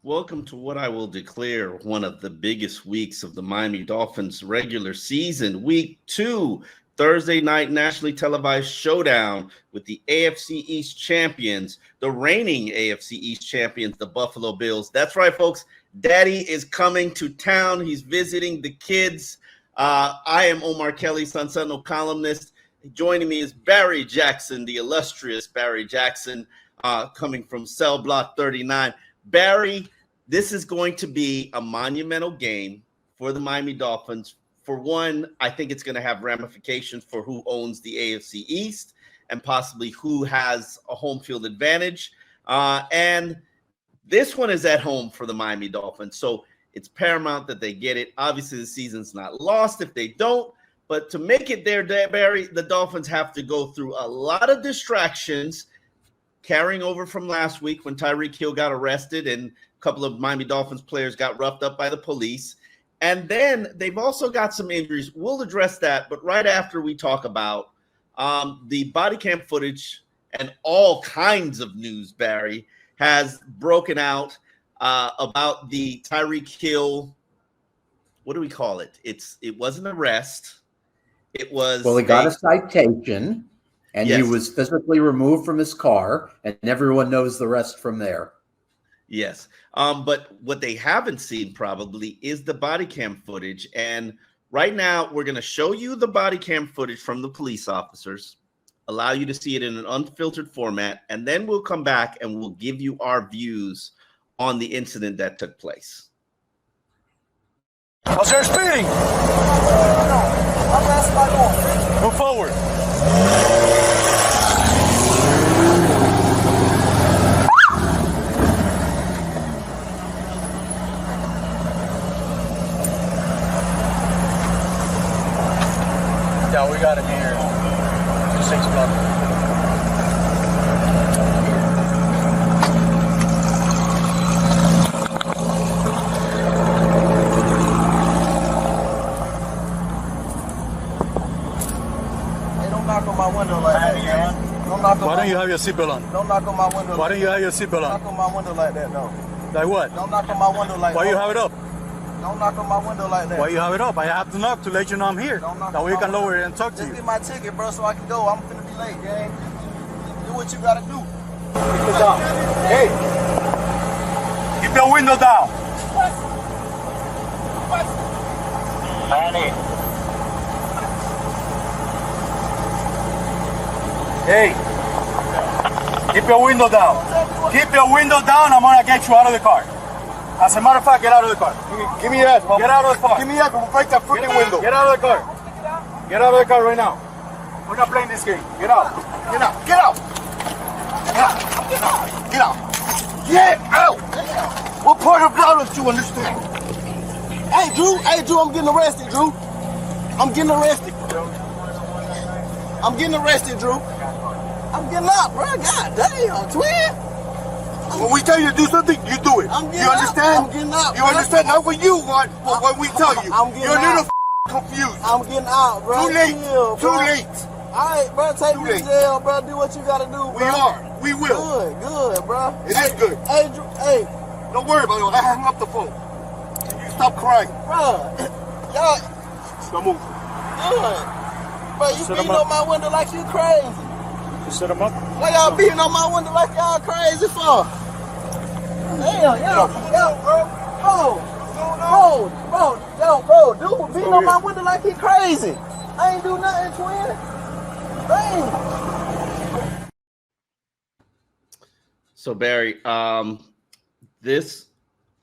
Welcome to what I will declare one of the biggest weeks of the Miami Dolphins regular season. Week 2, Thursday night nationally televised showdown with the AFC East champions, the reigning AFC East champions, the Buffalo Bills. That's right, folks. Daddy is coming to town. He's visiting the kids. I am Omar Kelly, Sun Sentinel columnist. Joining me is Barry Jackson, the illustrious Barry Jackson, coming from Cell Block 39. Barry, this is going to be a monumental game for the Miami Dolphins. For one, I think it's going to have ramifications for who owns the AFC East and possibly who has a home field advantage. And this one is at home for the Miami Dolphins. So it's paramount that they get it. Obviously, the season's not lost if they don't. But to make it there, Barry, the Dolphins have to go through a lot of distractions carrying over from last week when Tyreek Hill got arrested and a couple of Miami Dolphins players got roughed up by the police. And then they've also got some injuries. We'll address that, but right after we talk about the body cam footage and all kinds of news, Barry, has broken out about the Tyreek Hill. What do we call it? It wasn't an arrest. It was he got a citation. And yes. He was physically removed from his car, and everyone knows the rest from there. Yes. But what they haven't seen probably is the body cam footage. And right now, we're going to show you the body cam footage from the police officers, allow you to see it in an unfiltered format, and then we'll come back and we'll give you our views on the incident that took place. Was there speeding? Move forward. Yeah, we got him here. 6 o'clock. Knock on my window like that, man. Don't knock on Why don't you have your seatbelt on? Don't knock on my window. Why don't you have your seatbelt on? Knock on my window like that, no. Like what? Don't knock on my window like that. Why you have it up? Don't knock on my window like that. Why you have it up? I have to knock to let you know I'm here. Don't knock that on way you my can lower window. it and talk to Just you. get my ticket, bro, so I can go. I'm finna be late, gang. Do what you gotta do. Keep it down. Hey! Keep your window down. What? Manny. Hey! Keep your window down. Keep your window down. I'm gonna get you out of the car. As a matter of fact, get out of the car. Give me that. Get out of the car. Give me that. We'll break that freaking window. Get out of the car. Get out of the car right now. We're not playing this game. Get out. Get out. Get out. Get out. Get out. Get out. What part of blood don't you understand? Hey, Drew, I'm getting arrested, Drew. I'm getting arrested. I'm getting arrested, Drew. I'm getting up, bro. God damn, twin. When we tell you to do something, you do it. You understand? I'm getting out. You understand? Not what you want, but what we tell you. I'm getting You're a little out. confused. I'm getting out, bro. Too late. Chill, Too bro. late. All right, bro. Take Too me to late. jail, bro. Do what you gotta do, bro. We are. We will. Good, bro. It is good. Hey, Drew. Hey, Don't worry about it. I hung up the phone. You stop crying. bro. Y'all Now move. good. Bro, you Set 'em beating up. on my window like you crazy. You set him up. Why y'all beating on my window like y'all crazy for? Damn, yo, bro, dude, beating on my window like he crazy. I ain't do nothing, twin. Dang. So, Barry, this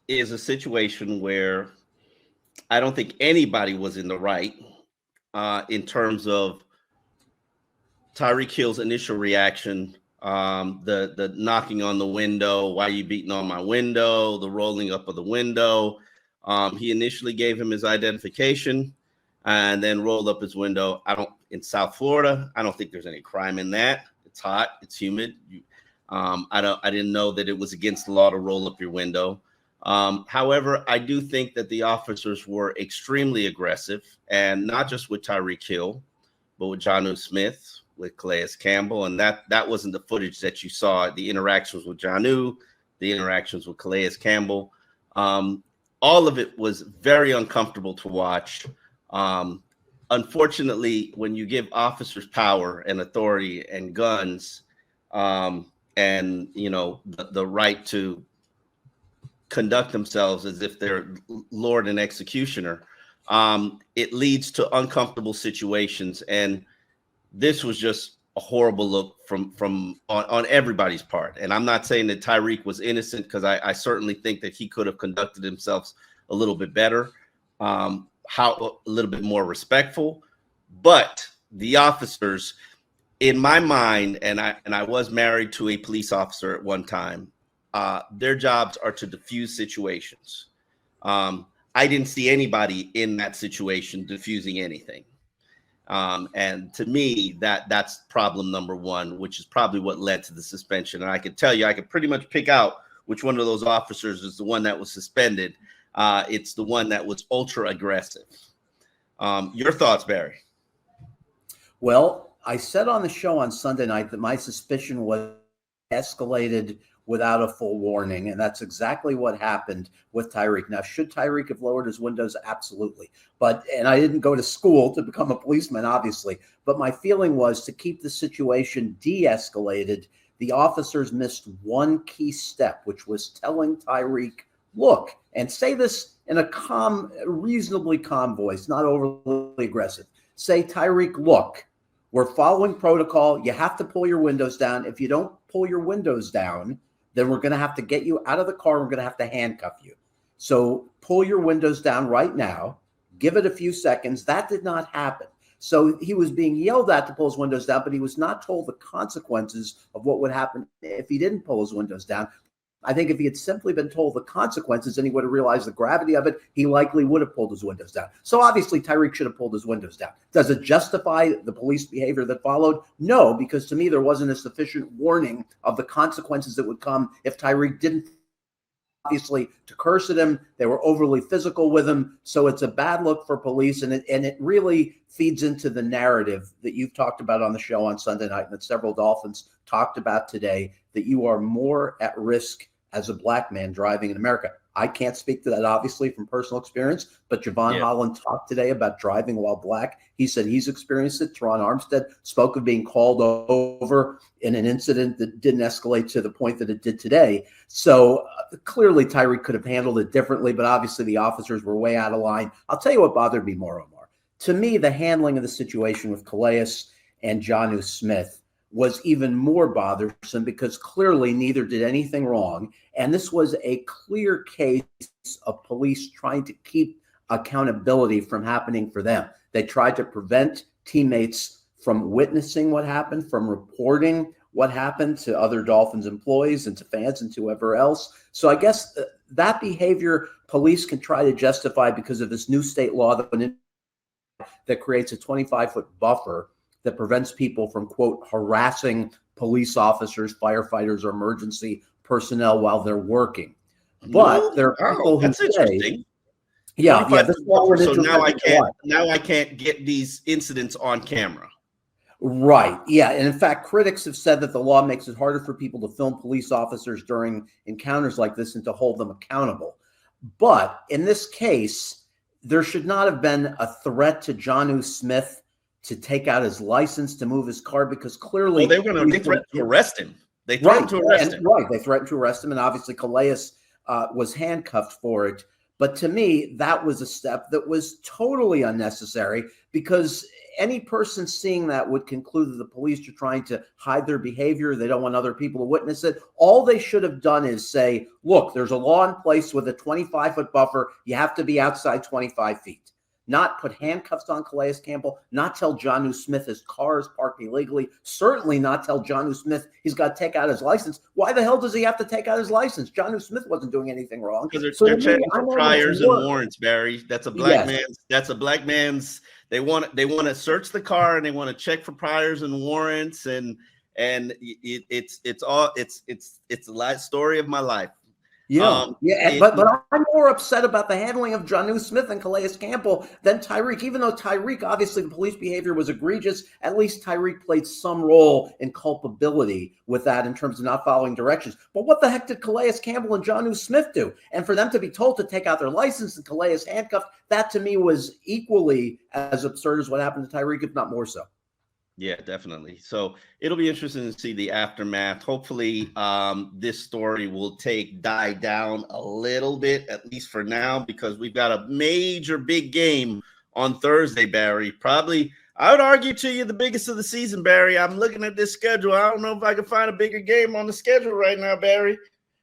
is a situation where I don't think anybody was in the right in terms of Tyreek Hill's initial reaction, the knocking on the window, why are you beating on my window, the rolling up of the window. He initially gave him his identification and then rolled up his window. In South Florida, I don't think there's any crime in that. It's hot, it's humid. I didn't know that it was against the law to roll up your window. However, I do think that the officers were extremely aggressive, and not just with Tyreek Hill, but with Jonnu Smith, with Calais Campbell, and that wasn't the footage that you saw. The interactions with Jonnu, the interactions with Calais Campbell. All of it was very uncomfortable to watch. Unfortunately, when you give officers power and authority and guns, and the right to conduct themselves as if they're Lord and executioner, it leads to uncomfortable situations. And this was just a horrible look on everybody's part. And I'm not saying that Tyreek was innocent, because I certainly think that he could have conducted himself a little bit better, a little bit more respectful. But the officers, in my mind, and I was married to a police officer at one time, their jobs are to diffuse situations. I didn't see anybody in that situation diffusing anything. And to me, that's problem number one, which is probably what led to the suspension. And I can tell you, I could pretty much pick out which one of those officers is the one that was suspended. It's the one that was ultra aggressive. Your thoughts, Barry? Well, I said on the show on Sunday night that my suspicion was escalated without a full warning, and that's exactly what happened with Tyreek. Now, should Tyreek have lowered his windows? Absolutely. And I didn't go to school to become a policeman, obviously, but my feeling was, to keep the situation de-escalated, the officers missed one key step, which was telling Tyreek, look, and say this in a calm, reasonably calm voice, not overly aggressive. Say, Tyreek, look, we're following protocol. You have to pull your windows down. If you don't pull your windows down, then we're going to have to get you out of the car. We're going to have to handcuff you. So pull your windows down right now. Give it a few seconds. That did not happen. So he was being yelled at to pull his windows down, but he was not told the consequences of what would happen if he didn't pull his windows down. I think if he had simply been told the consequences and he would have realized the gravity of it, he likely would have pulled his windows down. So obviously Tyreek should have pulled his windows down. Does it justify the police behavior that followed? No, because to me, there wasn't a sufficient warning of the consequences that would come if Tyreek didn't. Obviously, to curse at him, they were overly physical with him. So it's a bad look for police. And it really feeds into the narrative that you've talked about on the show on Sunday night, and that several Dolphins talked about today, that you are more at risk as a black man driving in America. I can't speak to that, obviously, from personal experience, but Javon Holland talked today about driving while black. He said he's experienced it. Teron Armstead spoke of being called over in an incident that didn't escalate to the point that it did today. So clearly Tyreek could have handled it differently, but obviously the officers were way out of line. I'll tell you what bothered me more, Omar. To me, the handling of the situation with Calais and Jonnu Smith was even more bothersome, because clearly neither did anything wrong. And this was a clear case of police trying to keep accountability from happening for them. They tried to prevent teammates from witnessing what happened, from reporting what happened to other Dolphins employees and to fans and to whoever else. So I guess that behavior police can try to justify because of this new state law that creates a 25-foot buffer that prevents people from, quote, harassing police officers, firefighters, or emergency personnel while they're working. But there are people who say, this law so now I can't get these incidents on camera. Right. Yeah. And in fact, critics have said that the law makes it harder for people to film police officers during encounters like this and to hold them accountable. But in this case, there should not have been a threat to Jonnu Smith to take out his license, to move his car, because clearly they threatened to arrest him. They threatened to arrest him. Right. They threatened to arrest him. And obviously Calais was handcuffed for it. But to me, that was a step that was totally unnecessary, because any person seeing that would conclude that the police are trying to hide their behavior. They don't want other people to witness it. All they should have done is say, look, there's a law in place with a 25-foot buffer. You have to be outside 25 feet. Not put handcuffs on Calais Campbell, not tell Jonnu Smith his car is parked illegally, certainly not tell Jonnu Smith he's got to take out his license. Why the hell does he have to take out his license? Jonnu Smith wasn't doing anything wrong. Because they're checking for priors and warrants, Barry. That's a black man's. They want to search the car and they want to check for priors and warrants, and it's the life story of my life. Yeah, but I'm more upset about the handling of Jonnu Smith and Calais Campbell than Tyreek. Even though Tyreek, obviously, the police behavior was egregious, at least Tyreek played some role in culpability with that in terms of not following directions. But what the heck did Calais Campbell and Jonnu Smith do? And for them to be told to take out their license and Calais handcuffed, that to me was equally as absurd as what happened to Tyreek, if not more so. Yeah, definitely. So it'll be interesting to see the aftermath. Hopefully, this story will die down a little bit, at least for now, because we've got a major big game on Thursday, Barry. Probably, I would argue to you, the biggest of the season, Barry. I'm looking at this schedule. I don't know if I can find a bigger game on the schedule right now, Barry.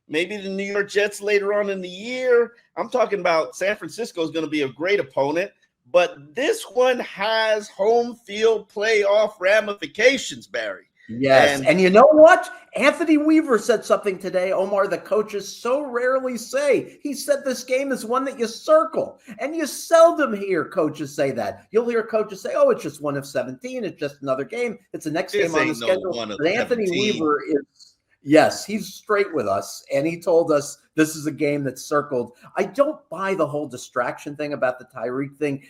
Maybe the New York Jets later on in the year. I'm talking about San Francisco is going to be a great opponent. But this one has home field playoff ramifications, Barry. Yes, and you know what? Anthony Weaver said something today, Omar, that coaches so rarely say. He said this game is one that you circle, and you seldom hear coaches say that. You'll hear coaches say, oh, it's just one of 17. It's just another game. It's the next game on the schedule. But Anthony Weaver is, yes, he's straight with us, and he told us this is a game that's circled. I don't buy the whole distraction thing about the Tyreek thing.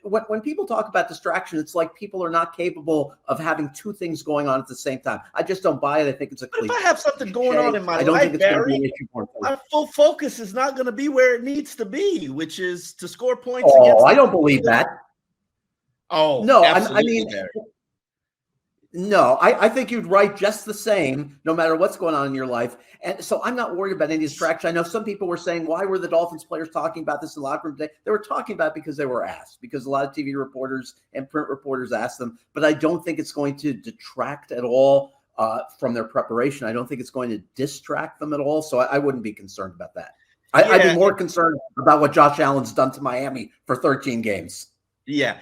When people talk about distraction, it's like people are not capable of having two things going on at the same time. I just don't buy it. I think it's a cliche. If I have something going on in my life, Barry, my full focus is not going to be where it needs to be, which is to score points. Oh, I don't believe that. Oh, no, I mean, Barry. No, I think you'd write just the same, no matter what's going on in your life. And so I'm not worried about any distraction. I know some people were saying, why were the Dolphins players talking about this in the locker room today? They were talking about it because they were asked, because a lot of TV reporters and print reporters asked them. But I don't think it's going to detract at all from their preparation. I don't think it's going to distract them at all. So I wouldn't be concerned about that. I'd be more concerned about what Josh Allen's done to Miami for 13 games. Yeah.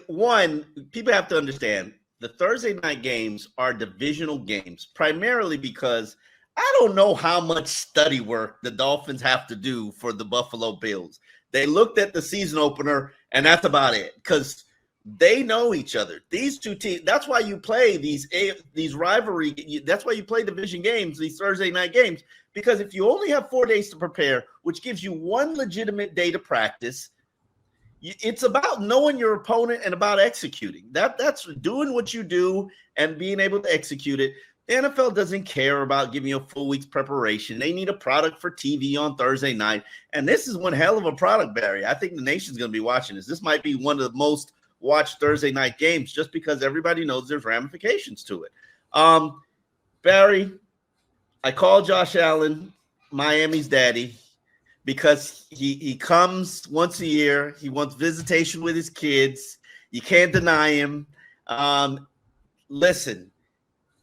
One, people have to understand, the Thursday night games are divisional games, primarily because I don't know how much study work the Dolphins have to do for the Buffalo Bills. They looked at the season opener, and that's about it, because they know each other. These two teams, that's why you play these rivalry, that's why you play division games, these Thursday night games, because if you only have 4 days to prepare, which gives you one legitimate day to practice, it's about knowing your opponent and about executing. That's doing what you do and being able to execute it. The NFL doesn't care about giving you a full week's preparation. They need a product for TV on Thursday night. And this is one hell of a product, Barry. I think the nation's going to be watching this. This might be one of the most watched Thursday night games just because everybody knows there's ramifications to it. Barry, I call Josh Allen Miami's daddy, because he comes once a year. He wants visitation with his kids. You can't deny him. Listen,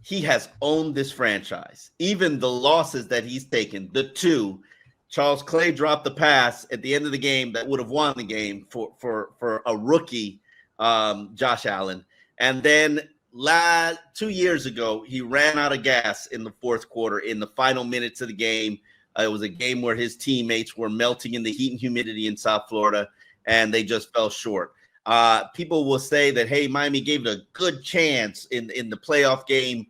he has owned this franchise. Even the losses that he's taken, the two, Charles Clay dropped the pass at the end of the game that would have won the game for a rookie, Josh Allen. And then 2 years ago, he ran out of gas in the fourth quarter in the final minutes of the game. It was a game where his teammates were melting in the heat and humidity in South Florida, and they just fell short. People will say that, hey, Miami gave it a good chance in the playoff game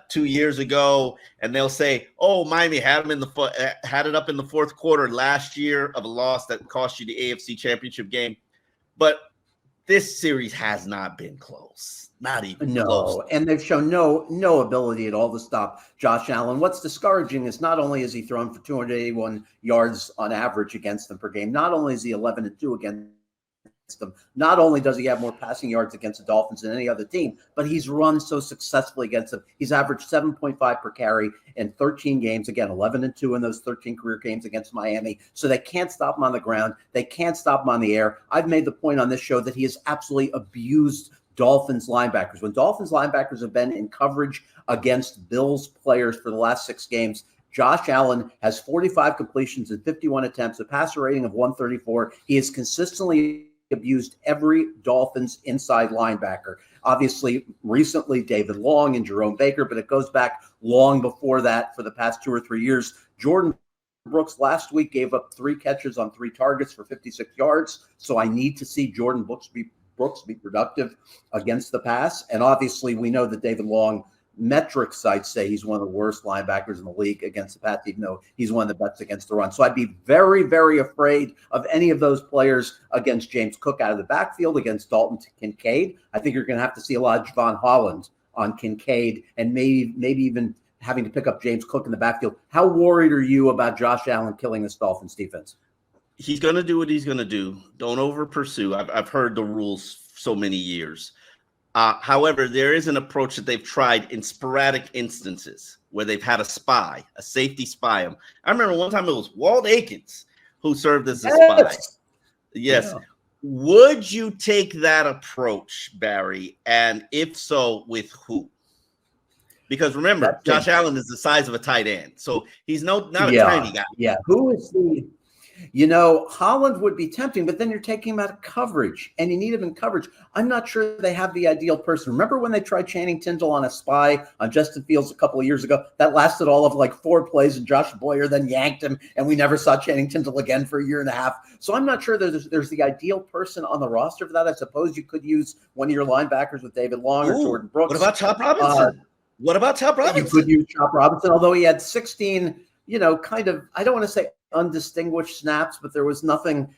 2 years ago, and they'll say, oh, Miami had it up in the fourth quarter last year of a loss that cost you the AFC Championship game. But this series has not been close. Not even close. And they've shown no ability at all to stop Josh Allen. What's discouraging is not only has he thrown for 281 yards on average against them per game, not only is he 11-2 against them, not only does he have more passing yards against the Dolphins than any other team, but he's run so successfully against them. He's averaged 7.5 per carry in 13 games. Again, 11-2 in those 13 career games against Miami. So they can't stop him on the ground. They can't stop him on the air. I've made the point on this show that he has absolutely abused Dolphins linebackers. When Dolphins linebackers have been in coverage against Bills players for the last 6 games, Josh Allen has 45 completions and 51 attempts, a passer rating of 134. He has consistently abused every Dolphins inside linebacker. Obviously, recently David Long and Jerome Baker, but it goes back long before that for the past 2 or 3 years. Jordan Brooks last week gave up 3 catches on 3 targets for 56 yards. So I need to see Jordan Brooks be productive against the pass. And obviously we know that David Long metric sites say he's one of the worst linebackers in the league against the pass, even though he's one of the best against the run. So I'd be very, very afraid of any of those players against James Cook out of the backfield, against Dalton Kincaid. I think you're going to have to see a lot of Javon Holland on Kincaid, and maybe even having to pick up James Cook in the backfield. How worried are you about Josh Allen killing this Dolphins defense? He's going to do what he's going to do. Don't over pursue. I've heard the rules so many years. However, there is an approach that they've tried in sporadic instances where they've had a safety spy him. I remember one time it was Walt Aikens who served as a spy. Yes. Yeah. Would you take that approach, Barry? And if so, with who? Because remember, Josh Allen is the size of a tight end. So he's not a tiny guy. Yeah. Who is the... Holland would be tempting, but then you're taking him out of coverage, and you need him in coverage. I'm not sure they have the ideal person. Remember when they tried Channing Tindall on a spy on Justin Fields a couple of years ago? That lasted all of like 4 plays, and Josh Boyer then yanked him, and we never saw Channing Tindall again for a year and a half. So I'm not sure there's the ideal person on the roster for that. I suppose you could use one of your linebackers with David Long or Jordan Brooks. What about Chop Robinson? You could use Chop Robinson, although he had 16, kind of, I don't want to say undistinguished snaps, but there was nothing,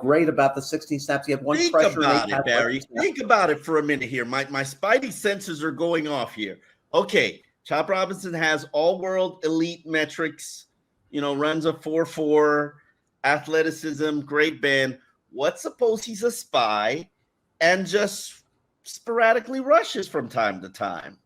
great about the 16 snaps. He had one pressure. Think about it, Barry. Think about it for a minute here. My spidey senses are going off here. Okay, Chop Robinson has all-world elite metrics, runs a 4.4, athleticism, great bend. What suppose he's a spy and just sporadically rushes from time to time?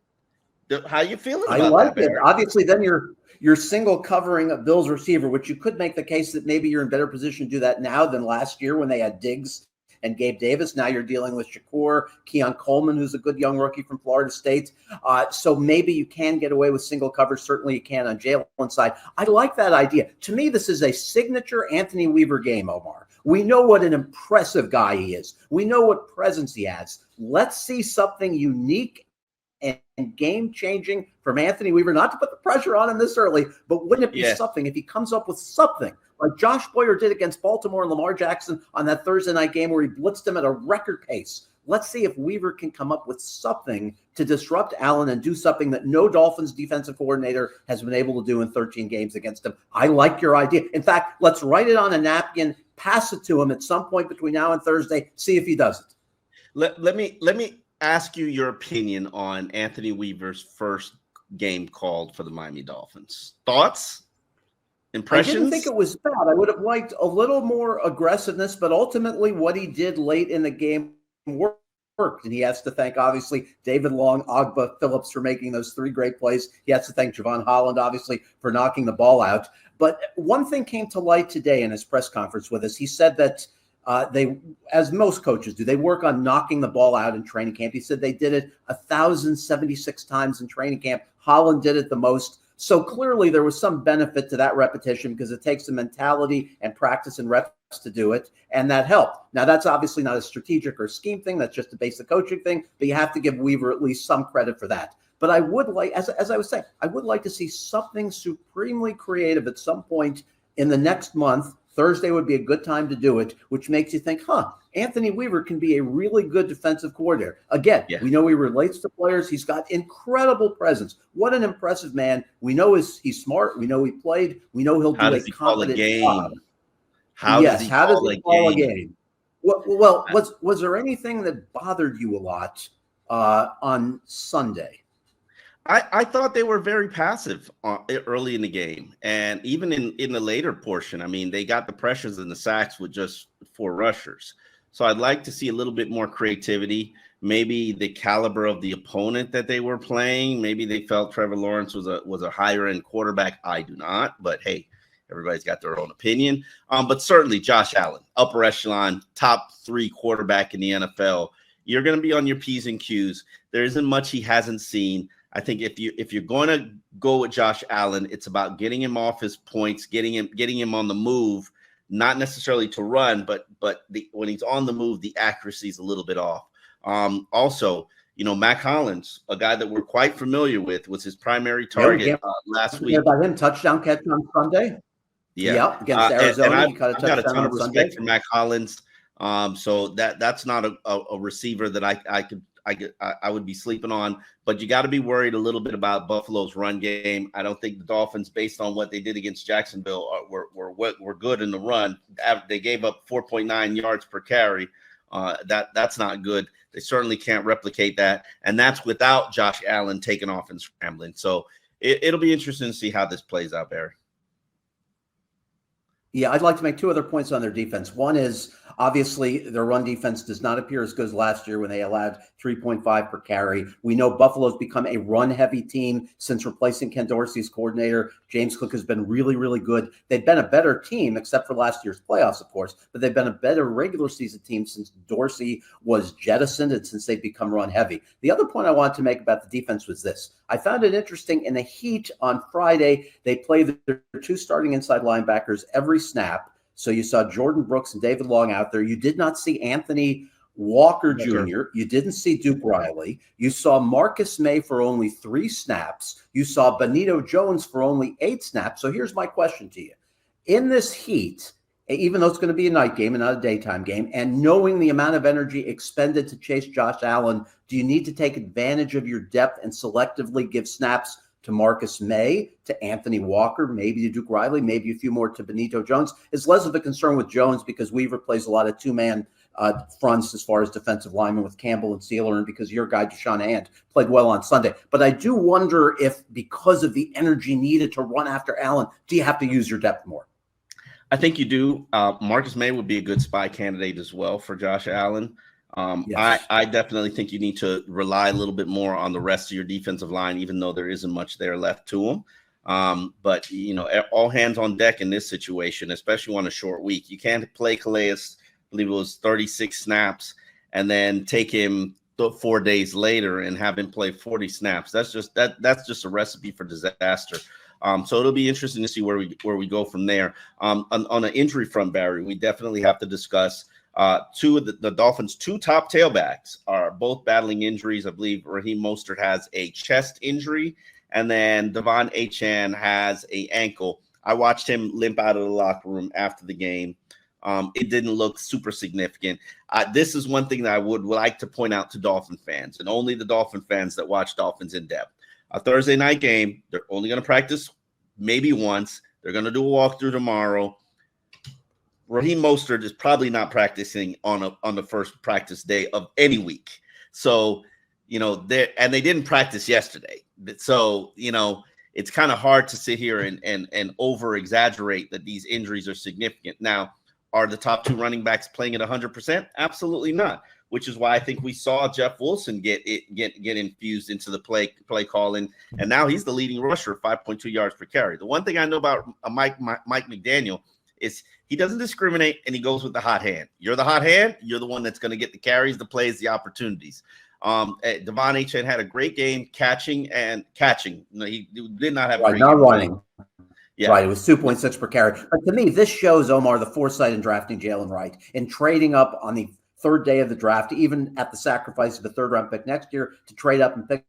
How you feeling about that? I like it. Barry? Obviously, then you're single covering a Bills receiver, which you could make the case that maybe you're in better position to do that now than last year when they had Diggs and Gabe Davis. Now you're dealing with Shakur, Keon Coleman, who's a good young rookie from Florida State. So maybe you can get away with single coverage. Certainly you can on Jaylen's side. I like that idea. To me, this is a signature Anthony Weaver game, Omar. We know what an impressive guy he is. We know what presence he has. Let's see something unique and game-changing from Anthony Weaver, not to put the pressure on him this early, but wouldn't it be something if he comes up with something like Josh Boyer did against Baltimore and Lamar Jackson on that Thursday night game where he blitzed him at a record pace? Let's see if Weaver can come up with something to disrupt Allen and do something that no Dolphins defensive coordinator has been able to do in 13 games against him. I like your idea. In fact, let's write it on a napkin, pass it to him at some point between now and Thursday, see if he does it. Let me ask you your opinion on Anthony Weaver's first game called for the Miami Dolphins. Thoughts? Impressions? I didn't think it was bad. I would have liked a little more aggressiveness, but ultimately what he did late in the game worked. And he has to thank, obviously, David Long, Ogba, Phillips for making those 3 great plays. He has to thank Javon Holland, obviously, for knocking the ball out. But one thing came to light today in his press conference with us. He said that they, as most coaches do, they work on knocking the ball out in training camp. He said they did it 1,076 times in training camp. Holland did it the most. So clearly there was some benefit to that repetition because it takes the mentality and practice and reps to do it, and that helped. Now, that's obviously not a strategic or scheme thing. That's just a basic coaching thing, but you have to give Weaver at least some credit for that. But I would like, as I was saying, I would like to see something supremely creative at some point in the next month. Thursday would be a good time to do it, which makes you think, Anthony Weaver can be a really good defensive coordinator. Again, we know he relates to players. He's got incredible presence. What an impressive man. We know he's smart. We know he played. We know he'll do a competent job. How does he call a game? Well, was there anything that bothered you a lot on Sunday? I thought they were very passive early in the game. And even in the later portion, I mean, they got the pressures and the sacks with just 4 rushers. So I'd like to see a little bit more creativity, maybe the caliber of the opponent that they were playing. Maybe they felt Trevor Lawrence was a higher end quarterback. I do not, but hey, everybody's got their own opinion. But certainly Josh Allen, upper echelon, top 3 quarterback in the NFL. You're going to be on your P's and Q's. There isn't much he hasn't seen. I think if you're going to go with Josh Allen, it's about getting him off his points, getting him on the move, not necessarily to run, but when he's on the move, the accuracy is a little bit off. Also, Mac Hollins, a guy that we're quite familiar with, was his primary target last week. About him, touchdown catch on Sunday. Yeah, against Arizona. I've got a ton of respect for Mac Hollins. So that's not a receiver that I would be sleeping on. But you got to be worried a little bit about Buffalo's run game. I don't think the Dolphins, based on what they did against Jacksonville, were good in the run. They gave up 4.9 yards per carry. That's not good. They certainly can't replicate that, and that's without Josh Allen taking off and scrambling. So it'll be interesting to see how this plays out, Barry. Yeah, I'd like to make two other points on their defense. One is, obviously, their run defense does not appear as good as last year when they allowed 3.5 per carry. We know Buffalo's become a run-heavy team since replacing Ken Dorsey's coordinator. James Cook has been really, really good. They've been a better team, except for last year's playoffs, of course, but they've been a better regular season team since Dorsey was jettisoned and since they've become run-heavy. The other point I wanted to make about the defense was this. I found it interesting in the Heat on Friday, they played their two starting inside linebackers every snap. So you saw Jordan Brooks and David Long out there. You did not see Anthony Walker Jr. You didn't see Duke Riley. You saw Marcus May for only 3 snaps. You saw Benito Jones for only 8 snaps. So here's my question to you. In this Heat, even though it's going to be a night game and not a daytime game, and knowing the amount of energy expended to chase Josh Allen, do you need to take advantage of your depth and selectively give snaps to Marcus May, to Anthony Walker, maybe to Duke Riley, maybe a few more to Benito Jones? It's less of a concern with Jones because Weaver plays a lot of two-man fronts as far as defensive linemen with Campbell and Sealer, and because your guy, Deshaun Ant, played well on Sunday. But I do wonder if, because of the energy needed to run after Allen, do you have to use your depth more? I think you do. Marcus May would be a good spy candidate as well for Josh Allen. Yes. I definitely think you need to rely a little bit more on the rest of your defensive line, even though there isn't much there left to them. But, all hands on deck in this situation, especially on a short week. You can't play Calais, I believe it was 36 snaps, and then take him 4 days later and have him play 40 snaps. That's just a recipe for disaster. So it'll be interesting to see where we go from there. On an injury front, Barry, we definitely have to discuss two of the Dolphins' 2 top tailbacks are both battling injuries. I believe Raheem Mostert has a chest injury, and then Devon Achane has an ankle. I watched him limp out of the locker room after the game. It didn't look super significant. This is one thing that I would like to point out to Dolphin fans, and only the Dolphin fans that watch Dolphins in depth. A Thursday night game, they're only going to practice maybe once. They're going to do a walkthrough tomorrow. Raheem Mostert is probably not practicing on the first practice day of any week. So, they didn't practice yesterday. So, it's kind of hard to sit here and over exaggerate that these injuries are significant. Now, are the top 2 running backs playing at 100%? Absolutely not. Which is why I think we saw Jeff Wilson get infused into the play calling, and now he's the leading rusher, 5.2 yards per carry. The one thing I know about Mike McDaniel is he doesn't discriminate, and he goes with the hot hand. You're the hot hand. You're the one that's going to get the carries, the plays, the opportunities. Devon Achane had a great game catching. He did not have a great not game. Running. Yeah. Right, it was 2.6 per carry. But to me, this shows, Omar, the foresight in drafting Jaylen Wright and trading up on the 3rd day of the draft, even at the sacrifice of a 3rd-round pick next year, to trade up and pick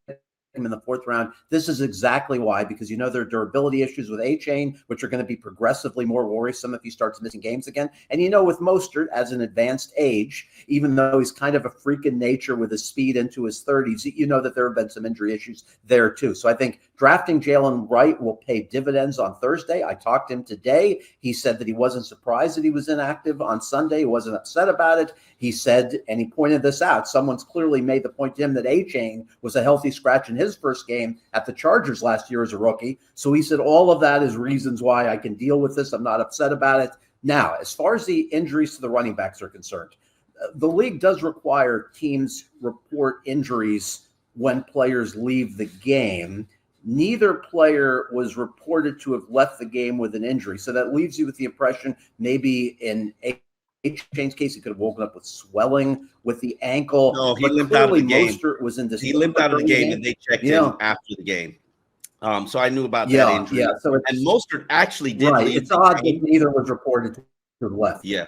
him in the 4th round. This is exactly why, because there are durability issues with Achane, which are going to be progressively more worrisome if he starts missing games again. And with Mostert, as an advanced age, even though he's kind of a freak in nature with his speed into his 30s, that there have been some injury issues there too. So I think drafting Jaylen Wright will pay dividends on Thursday. I talked to him today. He said that he wasn't surprised that he was inactive on Sunday. He wasn't upset about it. He said, and he pointed this out, someone's clearly made the point to him that Achane was a healthy scratch in his first game at the Chargers last year as a rookie. So he said all of that is reasons why I can deal with this. I'm not upset about it. Now, as far as the injuries to the running backs are concerned, the league does require teams report injuries when players leave the game. Neither player was reported to have left the game with an injury. So that leaves you with the impression maybe in Achane's case, he could have woken up with swelling with the ankle. No, he limped out of the game. Mostert was in he limped out of the game, and they checked in after the game. So I knew about that injury. Yeah, so and Mostert actually did leave. It's odd that neither was reported to have left. Yeah.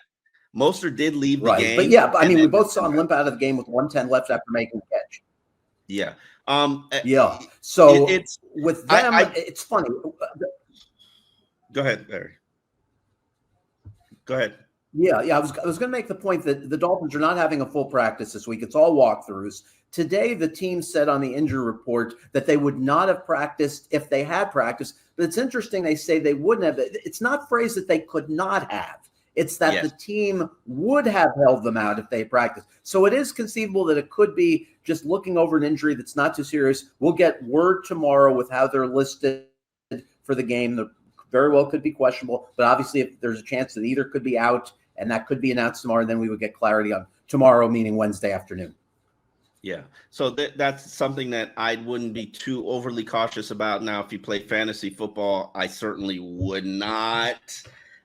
Mostert did leave the game. But we both saw him limp out of the game with 1:10 left after making the catch. Yeah. So it's with them, it's funny. Go ahead, Barry. Go ahead. Yeah. I was going to make the point that the Dolphins are not having a full practice this week. It's all walkthroughs. Today, the team said on the injury report that they would not have practiced if they had practiced. But it's interesting they say they wouldn't have. It's not phrased that they could not have. It's that the team would have held them out if they practiced. So it is conceivable that it could be just looking over an injury that's not too serious. We'll get word tomorrow with how they're listed for the game. The very well could be questionable, but obviously if there's a chance that either cough be out, and that could be announced tomorrow, then we would get clarity on tomorrow, meaning Wednesday afternoon. Yeah. So that's something that I wouldn't be too overly cautious about. Now, if you play fantasy football, I certainly would not,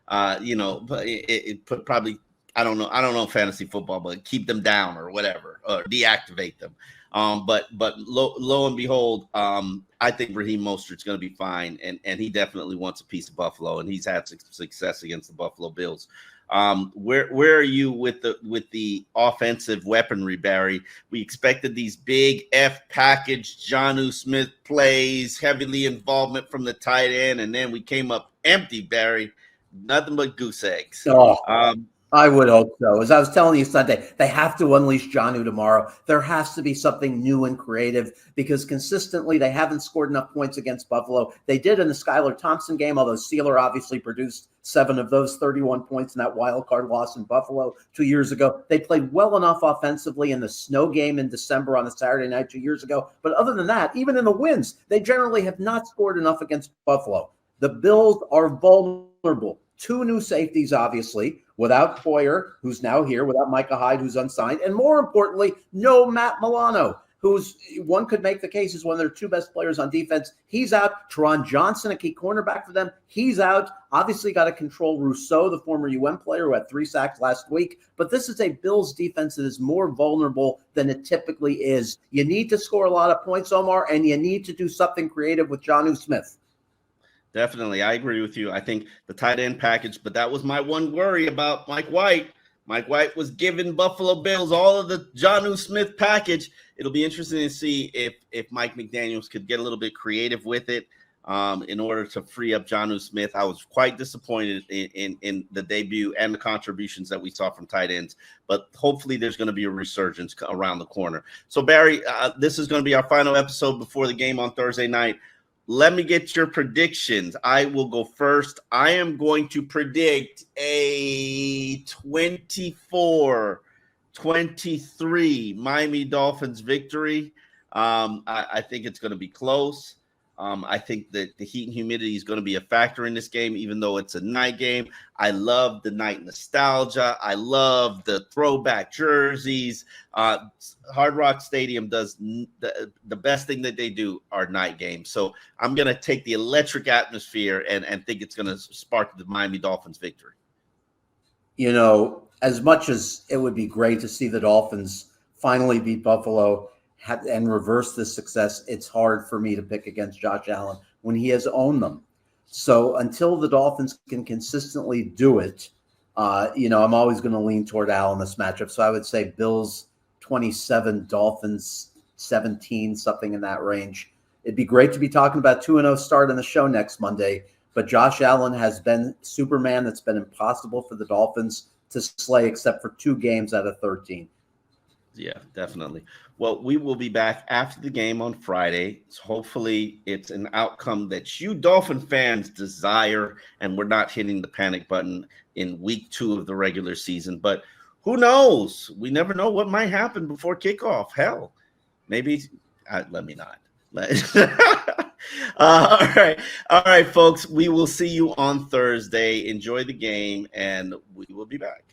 but it put probably, I don't know fantasy football, but keep them down or whatever, or deactivate them. But lo and behold, I think Raheem Mostert's going to be fine, and he definitely wants a piece of Buffalo, and he's had success against the Buffalo Bills. Where are you with the offensive weaponry, Barry? We expected these big F package Jonnu Smith plays, heavily involvement from the tight end, and then we came up empty, Barry. Nothing but goose eggs. I would hope so. As I was telling you Sunday, they have to unleash Jonnu tomorrow. There has to be something new and creative because consistently they haven't scored enough points against Buffalo. They did in the Skylar Thompson game, although Sealer obviously produced 7 of those 31 points in that wild card loss in Buffalo 2 years ago. They played well enough offensively in the snow game in December on a Saturday night 2 years ago. But other than that, even in the wins, they generally have not scored enough against Buffalo. The Bills are vulnerable. 2 new safeties, obviously, without Poyer, who's now here, without Micah Hyde, who's unsigned, and more importantly, no Matt Milano, who's one could make the case is one of their 2 best players on defense. He's out. Teron Johnson, a key cornerback for them, he's out. Obviously got to control Rousseau, the former UM player who had 3 sacks last week. But this is a Bills defense that is more vulnerable than it typically is. You need to score a lot of points, Omar, and you need to do something creative with Jonnu Smith. Definitely. I agree with you. I think the tight end package, but that was my one worry about Mike White. Mike White was giving Buffalo Bills all of the Jonnu Smith package. It'll be interesting to see if Mike McDaniels could get a little bit creative with it in order to free up Jonnu Smith. I was quite disappointed in the debut and the contributions that we saw from tight ends, but hopefully there's going to be a resurgence around the corner. So, Barry, this is going to be our final episode before the game on Thursday night. Let me get your predictions. I will go first. I am going to predict a 24-23 Miami Dolphins victory. I think it's going to be close. I think that the heat and humidity is going to be a factor in this game, even though it's a night game. I love the night nostalgia. I love the throwback jerseys. Hard Rock Stadium does the best thing that they do are night games. So I'm going to take the electric atmosphere and think it's going to spark the Miami Dolphins victory. You know, as much as it would be great to see the Dolphins finally beat Buffalo and reverse this success, it's hard for me to pick against Josh Allen when he has owned them. So until the Dolphins can consistently do it, I'm always going to lean toward Allen this matchup. So I would say Bills 27, Dolphins 17, something in that range. It'd be great to be talking about 2-0 start on the show next Monday, but Josh Allen has been Superman that's been impossible for the Dolphins to slay except for 2 games out of 13. Yeah, definitely. Well, we will be back after the game on Friday. So hopefully it's an outcome that you Dolphin fans desire, and we're not hitting the panic button in week 2 of the regular season. But who knows? We never know what might happen before kickoff. Hell, maybe let me not. All right, folks. We will see you on Thursday. Enjoy the game, and we will be back.